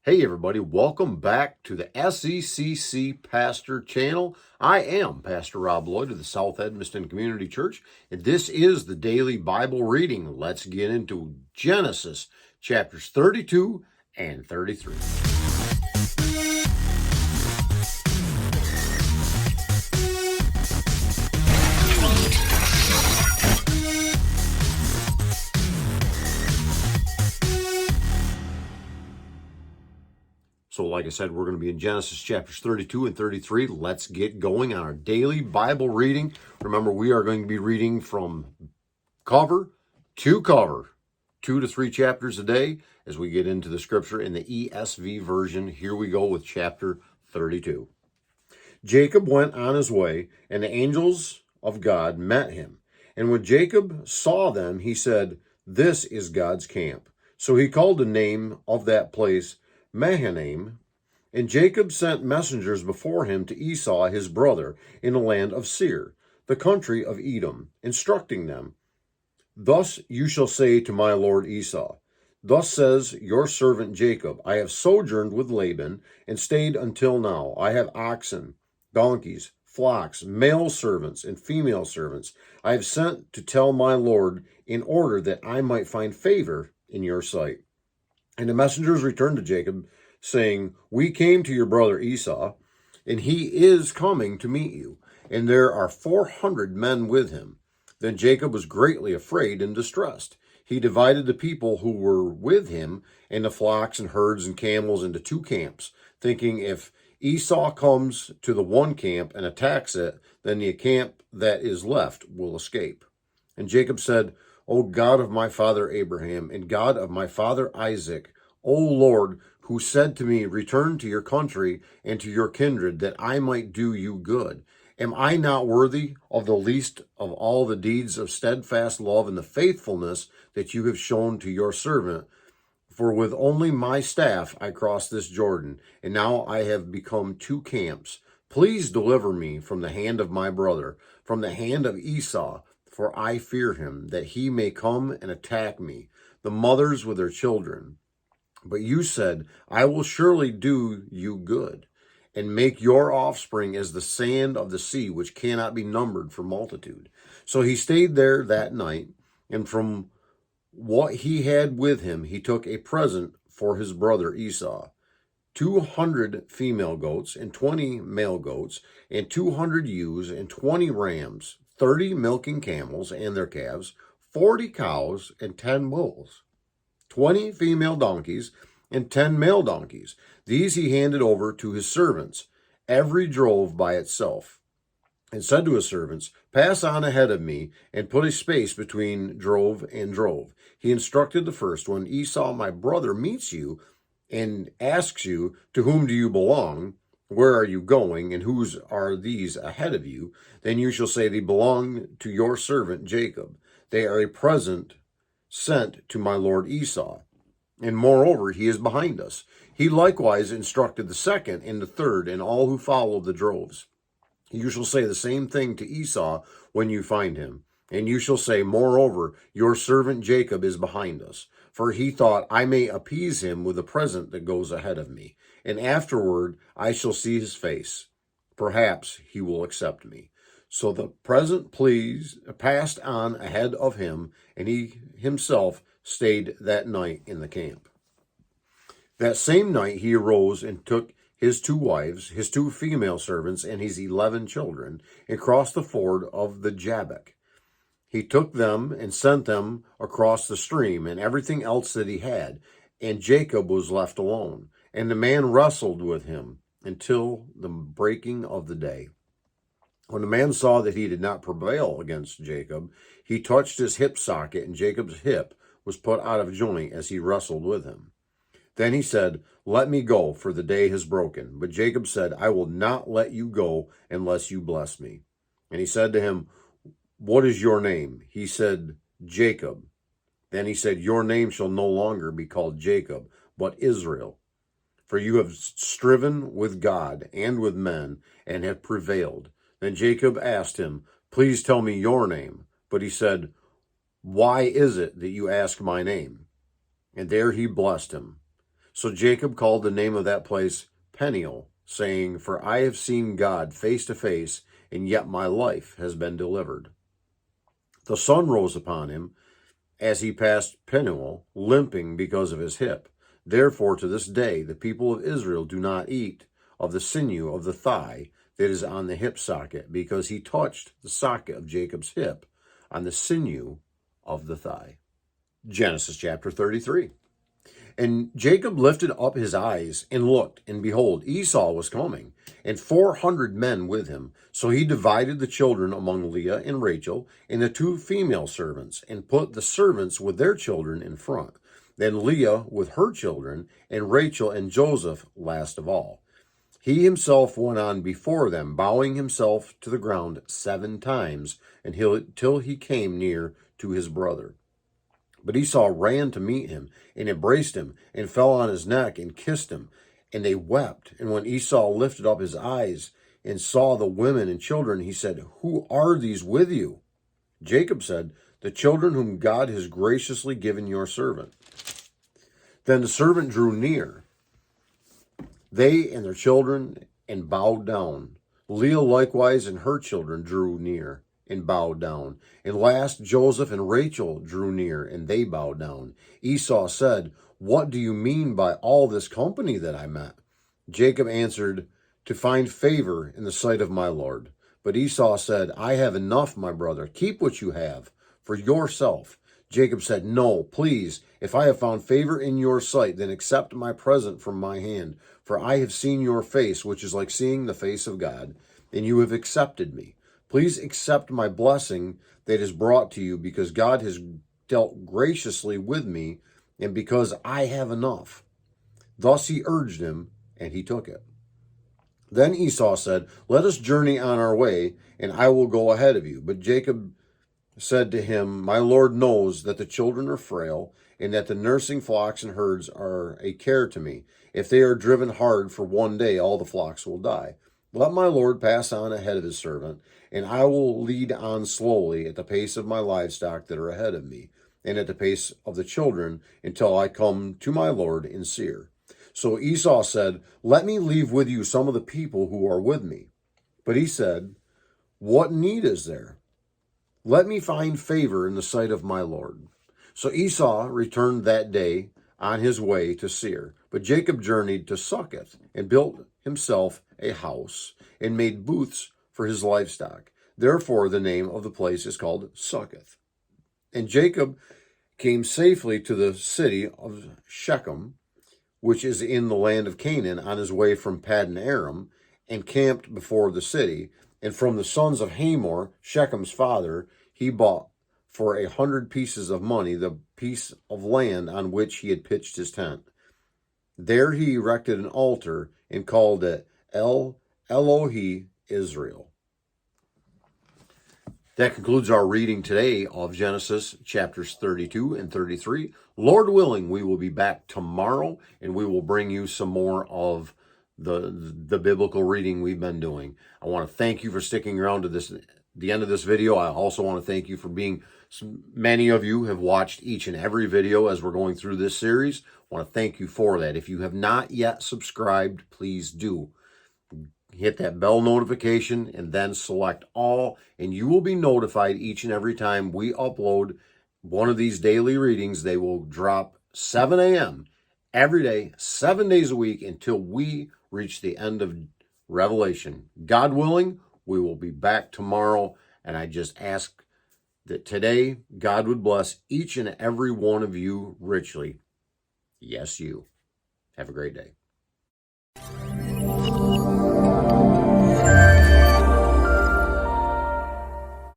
Hey everybody, welcome back to the SECC Pastor channel. I am Pastor Rob Lloyd of the South Edmiston Community Church, and this is the daily Bible reading. Let's get into Genesis chapters 32 and 33. So like I said, we're going to be in Genesis chapters 32 and 33. Let's get going on our daily Bible reading. Remember, we are going to be reading from cover to cover, 2 to 3 chapters a day as we get into the scripture in the ESV version. Here we go with chapter 32. Jacob went on his way, and the angels of God met him. And when Jacob saw them, he said, "This is God's camp." So he called the name of that place Mahanaim. And Jacob sent messengers before him to Esau his brother in the land of Seir, the country of Edom, instructing them, "Thus you shall say to my lord Esau, Thus says your servant Jacob, I have sojourned with Laban and stayed until now. I have oxen, donkeys, flocks, male servants, and female servants. I have sent to tell my lord in order that I might find favor in your sight." And the messengers returned to Jacob, saying, "We came to your brother Esau, and he is coming to meet you, and there are 400 men with him." Then Jacob was greatly afraid and distressed. He divided the people who were with him and the flocks and herds and camels into 2 camps, thinking, if Esau comes to the one camp and attacks it, then the camp that is left will escape. And Jacob said, "O God of my father Abraham, and God of my father Isaac, O Lord, who said to me, Return to your country and to your kindred, that I might do you good. Am I not worthy of the least of all the deeds of steadfast love and the faithfulness that you have shown to your servant? For with only my staff I crossed this Jordan, and now I have become 2 camps. Please deliver me from the hand of my brother, from the hand of Esau, for I fear him, that he may come and attack me, the mothers with their children. But you said, I will surely do you good, and make your offspring as the sand of the sea, which cannot be numbered for multitude." So he stayed there that night, and from what he had with him, he took a present for his brother Esau, 200 female goats and 20 male goats, and 200 ewes and 20 rams, 30 milking camels and their calves, 40 cows and 10 bulls, 20 female donkeys and 10 male donkeys. These he handed over to his servants, every drove by itself, and said to his servants, "Pass on ahead of me and put a space between drove and drove." He instructed the first, "When Esau, my brother, meets you and asks you, 'To whom do you belong? Where are you going? And whose are these ahead of you?' Then you shall say, 'They belong to your servant Jacob. They are a present sent to my lord Esau. And moreover, he is behind us.' He likewise instructed the second and the third and all who follow the droves. You shall say the same thing to Esau when you find him. And you shall say, 'Moreover, your servant Jacob is behind us. For he thought, I may appease him with the present that goes ahead of me. And afterward I shall see his face. Perhaps he will accept me.' So the present passed on ahead of him, and he himself stayed that night in the camp. That same night he arose and took his 2 wives, his 2 female servants, and his 11 children, and crossed the ford of the Jabbok. He took them and sent them across the stream, and everything else that he had, and Jacob was left alone. And the man wrestled with him until the breaking of the day. When the man saw that he did not prevail against Jacob, he touched his hip socket, and Jacob's hip was put out of joint as he wrestled with him. Then he said, "Let me go, for the day has broken." But Jacob said, "I will not let you go unless you bless me." And he said to him, "What is your name?" He said, "Jacob." Then he said, "Your name shall no longer be called Jacob, but Israel. For you have striven with God and with men, and have prevailed." Then Jacob asked him, "Please tell me your name." But he said, "Why is it that you ask my name?" And there he blessed him. So Jacob called the name of that place Peniel, saying, For I have seen God face to face, and yet my life has been delivered. The sun rose upon him as he passed Peniel, limping because of his hip. Therefore, to this day, the people of Israel do not eat of the sinew of the thigh that is on the hip socket, because he touched the socket of Jacob's hip on the sinew of the thigh. Genesis chapter 33. And Jacob lifted up his eyes and looked, and behold, Esau was coming, and 400 men with him. So he divided the children among Leah and Rachel, and the 2 female servants, and put the servants with their children in front. Then Leah with her children, and Rachel and Joseph last of all. He himself went on before them, bowing himself to the ground 7 times, until he came near to his brother. But Esau ran to meet him, and embraced him, and fell on his neck, and kissed him. And they wept. And when Esau lifted up his eyes, and saw the women and children, he said, Who are these with you? Jacob said, The children whom God has graciously given your servant. Then the servant drew near, they and their children, and bowed down. Leah likewise and her children drew near, and bowed down. And last Joseph and Rachel drew near, and they bowed down. Esau said, What do you mean by all this company that I met? Jacob answered, To find favor in the sight of my Lord. But Esau said, I have enough, my brother. Keep what you have for yourself. Jacob said, No, please, if I have found favor in your sight, then accept my present from my hand. For I have seen your face, which is like seeing the face of God, and you have accepted me. Please accept my blessing that is brought to you, because God has dealt graciously with me, and because I have enough. Thus he urged him, and he took it. Then Esau said, Let us journey on our way, and I will go ahead of you. But Jacob said to him, My Lord knows that the children are frail, and that the nursing flocks and herds are a care to me. If they are driven hard for one day, all the flocks will die. Let my Lord pass on ahead of his servant, and I will lead on slowly at the pace of my livestock that are ahead of me, and at the pace of the children, until I come to my Lord in Seir. So Esau said, Let me leave with you some of the people who are with me. But he said, What need is there? Let me find favor in the sight of my Lord. So Esau returned that day on his way to Seir. But Jacob journeyed to Succoth, and built himself a house, and made booths for his livestock. Therefore the name of the place is called Succoth. And Jacob came safely to the city of Shechem, which is in the land of Canaan, on his way from Paddan Aram, and camped before the city. And from the sons of Hamor, Shechem's father, he bought for 100 pieces of money the piece of land on which he had pitched his tent. There he erected an altar and called it El Elohi Israel. That concludes our reading today of Genesis chapters 32 and 33. Lord willing, we will be back tomorrow, and we will bring you some more of the biblical reading we've been doing. I want to thank you for sticking around to the end of this video. I also want to thank you for being, many of you have watched each and every video as we're going through this series. I want to thank you for that. If you have not yet subscribed, please do. Hit that bell notification and then select all, and you will be notified each and every time we upload one of these daily readings. They will drop 7 a.m. every day, 7 days a week, until we reach the end of Revelation. God willing, we will be back tomorrow, and I just ask that today God would bless each and every one of you richly. Yes, you. Have a great day.